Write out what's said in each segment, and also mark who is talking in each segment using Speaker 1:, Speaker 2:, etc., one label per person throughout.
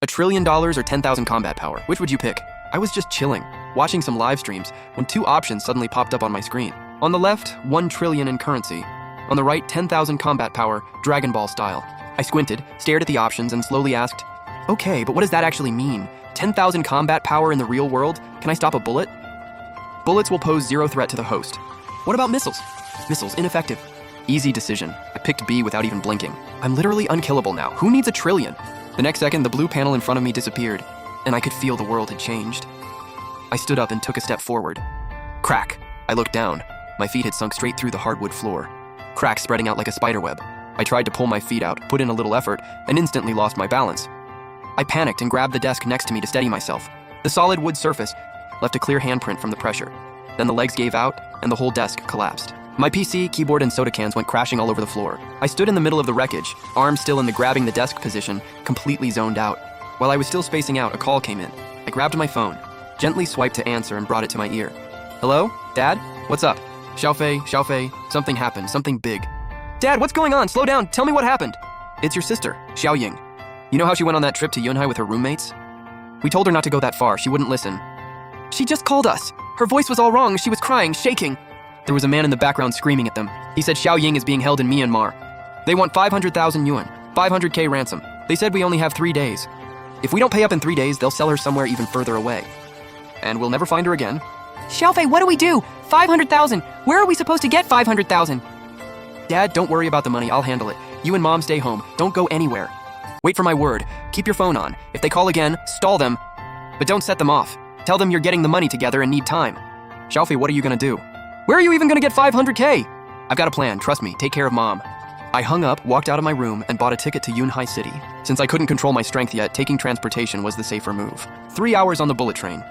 Speaker 1: $1 trillion or 10,000 combat power? Which would you pick? I was just chilling, watching some live streams, when two options suddenly popped up on my screen. On the left, 1 trillion in currency. On the right, 10,000 combat power, Dragon Ball style. I squinted, stared at the options, and slowly asked, okay, but what does that actually mean? 10,000 combat power in the real world? Can I stop a bullet? Bullets will pose zero threat to the host. What about missiles? Missiles, ineffective. Easy decision. I picked B without even blinking. I'm literally unkillable now. Who needs 1 trillion? The next second, the blue panel in front of me disappeared, and I could feel the world had changed. I stood up and took a step forward. Crack! I looked down. My feet had sunk straight through the hardwood floor. Cracks spreading out like a spiderweb. I tried to pull my feet out, put in a little effort, and instantly lost my balance. I panicked and grabbed the desk next to me to steady myself. The solid wood surface left a clear handprint from the pressure. Then the legs gave out, and the whole desk collapsed. My PC, keyboard, and soda cans went crashing all over the floor. I stood in the middle of the wreckage, arms still in the grabbing the desk position, completely zoned out. While I was still spacing out, a call came in. I grabbed my phone, gently swiped to answer, and brought it to my ear. Hello? Dad? What's up? Xiaofei, something happened, something big. Dad, what's going on? Slow down, tell me what happened. It's your sister, Xiaoying. You know how she went on that trip to Yunhai with her roommates? We told her not to go that far, she wouldn't listen. She just called us. Her voice was all wrong, she was crying, shaking. There was a man in the background screaming at them. He said Xiaoying is being held in Myanmar. They want 500,000 yuan, 500k ransom. They said we only have 3 days. If we don't pay up in 3 days, they'll sell her somewhere even further away. And we'll never find her again.
Speaker 2: Xiaofei, what do we do? 500,000. Where are we supposed to get 500,000?
Speaker 1: Dad, don't worry about the money, I'll handle it. You and Mom stay home, don't go anywhere. Wait for my word, keep your phone on. If they call again, stall them. But don't set them off. Tell them you're getting the money together and need time. Xiaofei, what are you gonna do? Where are you even gonna get 500k? I've got a plan, trust me, take care of Mom. I hung up, walked out of my room, and bought a ticket to Yunhai City. Since I couldn't control my strength yet, taking transportation was the safer move. 3 hours on the bullet train.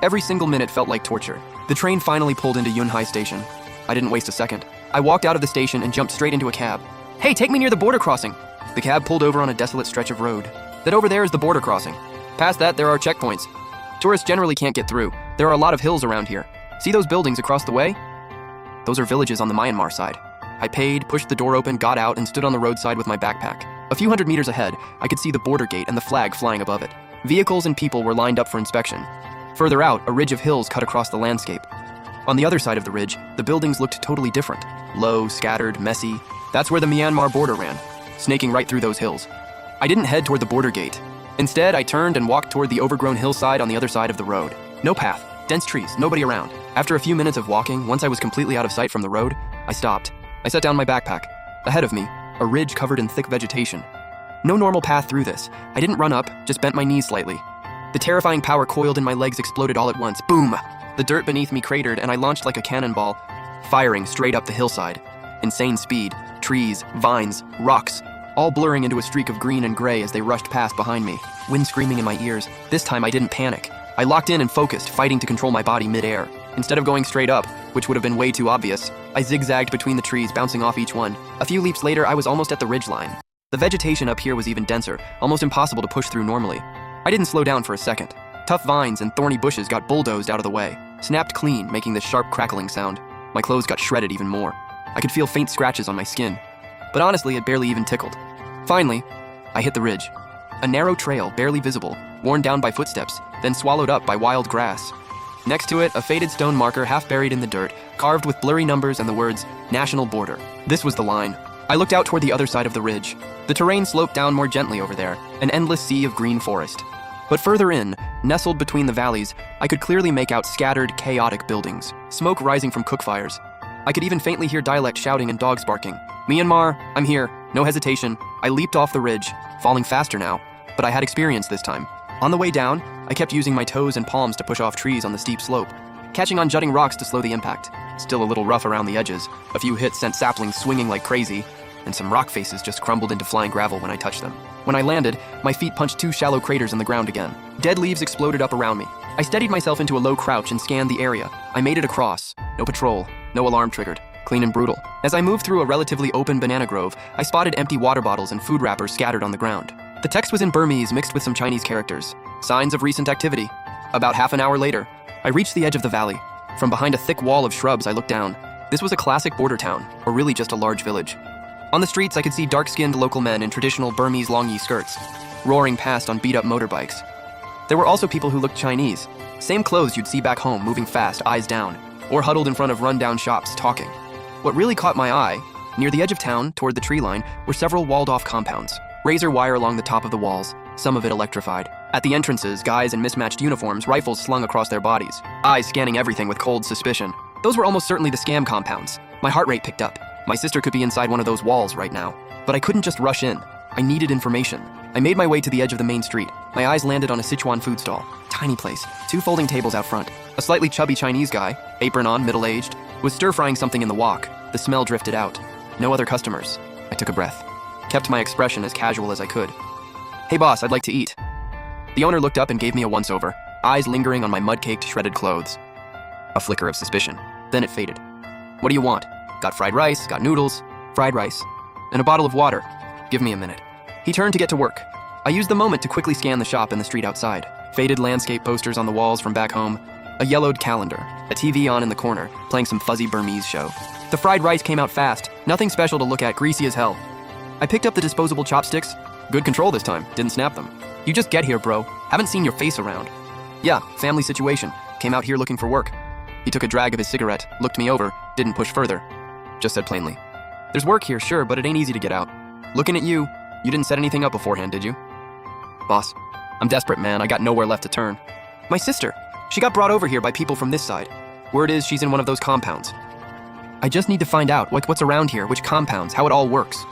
Speaker 1: Every single minute felt like torture. The train finally pulled into Yunhai Station. I didn't waste a second. I walked out of the station and jumped straight into a cab. Hey, take me near the border crossing. The cab pulled over on a desolate stretch of road. That over there is the border crossing. Past that, there are checkpoints. Tourists generally can't get through. There are a lot of hills around here. See those buildings across the way? Those are villages on the Myanmar side. I paid, pushed the door open, got out, and stood on the roadside with my backpack. A few hundred meters ahead, I could see the border gate and the flag flying above it. Vehicles and people were lined up for inspection. Further out, a ridge of hills cut across the landscape. On the other side of the ridge, the buildings looked totally different. Low, scattered, messy. That's where the Myanmar border ran, snaking right through those hills. I didn't head toward the border gate. Instead, I turned and walked toward the overgrown hillside on the other side of the road. No path, dense trees, nobody around. After a few minutes of walking, once I was completely out of sight from the road, I stopped. I set down my backpack. Ahead of me, a ridge covered in thick vegetation. No normal path through this. I didn't run up, just bent my knees slightly. The terrifying power coiled in my legs exploded all at once. Boom! The dirt beneath me cratered and I launched like a cannonball, firing straight up the hillside. Insane speed, trees, vines, rocks, all blurring into a streak of green and gray as they rushed past behind me, wind screaming in my ears. This time I didn't panic. I locked in and focused, fighting to control my body mid-air. Instead of going straight up, which would have been way too obvious, I zigzagged between the trees, bouncing off each one. A few leaps later, I was almost at the ridgeline. The vegetation up here was even denser, almost impossible to push through normally. I didn't slow down for a second. Tough vines and thorny bushes got bulldozed out of the way, snapped clean, making this sharp crackling sound. My clothes got shredded even more. I could feel faint scratches on my skin. But honestly, it barely even tickled. Finally, I hit the ridge. A narrow trail, barely visible, worn down by footsteps, then swallowed up by wild grass. Next to it, a faded stone marker half buried in the dirt, carved with blurry numbers and the words, National Border. This was the line. I looked out toward the other side of the ridge. The terrain sloped down more gently over there, an endless sea of green forest. But further in, nestled between the valleys, I could clearly make out scattered, chaotic buildings, smoke rising from cook fires. I could even faintly hear dialect shouting and dogs barking. Myanmar, I'm here. No hesitation. I leaped off the ridge, falling faster now, but I had experience this time. On the way down, I kept using my toes and palms to push off trees on the steep slope, catching on jutting rocks to slow the impact. Still a little rough around the edges. A few hits sent saplings swinging like crazy, and some rock faces just crumbled into flying gravel when I touched them. When I landed, my feet punched 2 shallow craters in the ground again. Dead leaves exploded up around me. I steadied myself into a low crouch and scanned the area. I made it across. No patrol, no alarm triggered. Clean and brutal. As I moved through a relatively open banana grove, I spotted empty water bottles and food wrappers scattered on the ground. The text was in Burmese mixed with some Chinese characters. Signs of recent activity. About half an hour later, I reached the edge of the valley. From behind a thick wall of shrubs, I looked down. This was a classic border town, or really just a large village. On the streets, I could see dark-skinned local men in traditional Burmese longi skirts. roaring past on beat-up motorbikes. There were also people who looked Chinese, same clothes you'd see back home, moving fast, eyes down, or huddled in front of run-down shops, talking. What really caught my eye, near the edge of town, toward the tree line, were several walled-off compounds. Razor wire along the top of the walls, some of it electrified. At the entrances, guys in mismatched uniforms, rifles slung across their bodies, eyes scanning everything with cold suspicion. Those were almost certainly the scam compounds. My heart rate picked up. My sister could be inside one of those walls right now. But I couldn't just rush in. I needed information. I made my way to the edge of the main street. My eyes landed on a Sichuan food stall. Tiny place, 2 folding tables out front. A slightly chubby Chinese guy, apron on, middle-aged, was stir-frying something in the wok. The smell drifted out. No other customers. I took a breath. Kept my expression as casual as I could. "Hey boss, I'd like to eat." The owner looked up and gave me a once-over, eyes lingering on my mud-caked, shredded clothes. A flicker of suspicion. Then it faded. "What do you want?" "Got fried rice, got noodles, fried rice, and a bottle of water." "Give me a minute." He turned to get to work. I used the moment to quickly scan the shop and the street outside. Faded landscape posters on the walls from back home, a yellowed calendar, a TV on in the corner, playing some fuzzy Burmese show. The fried rice came out fast, nothing special to look at, greasy as hell. I picked up the disposable chopsticks. Good control this time, didn't snap them. "You just get here, bro. Haven't seen your face around." "Yeah, family situation. Came out here looking for work." He took a drag of his cigarette, looked me over, didn't push further. Just said plainly, "There's work here, sure, but it ain't easy to get out. Looking at you didn't set anything up beforehand, did you?" "Boss, I'm desperate, man. I got nowhere left to turn." "My sister. She got brought over here by people from this side. Word is she's in one of those compounds." "I just need to find out what's around here, which compounds, how it all works."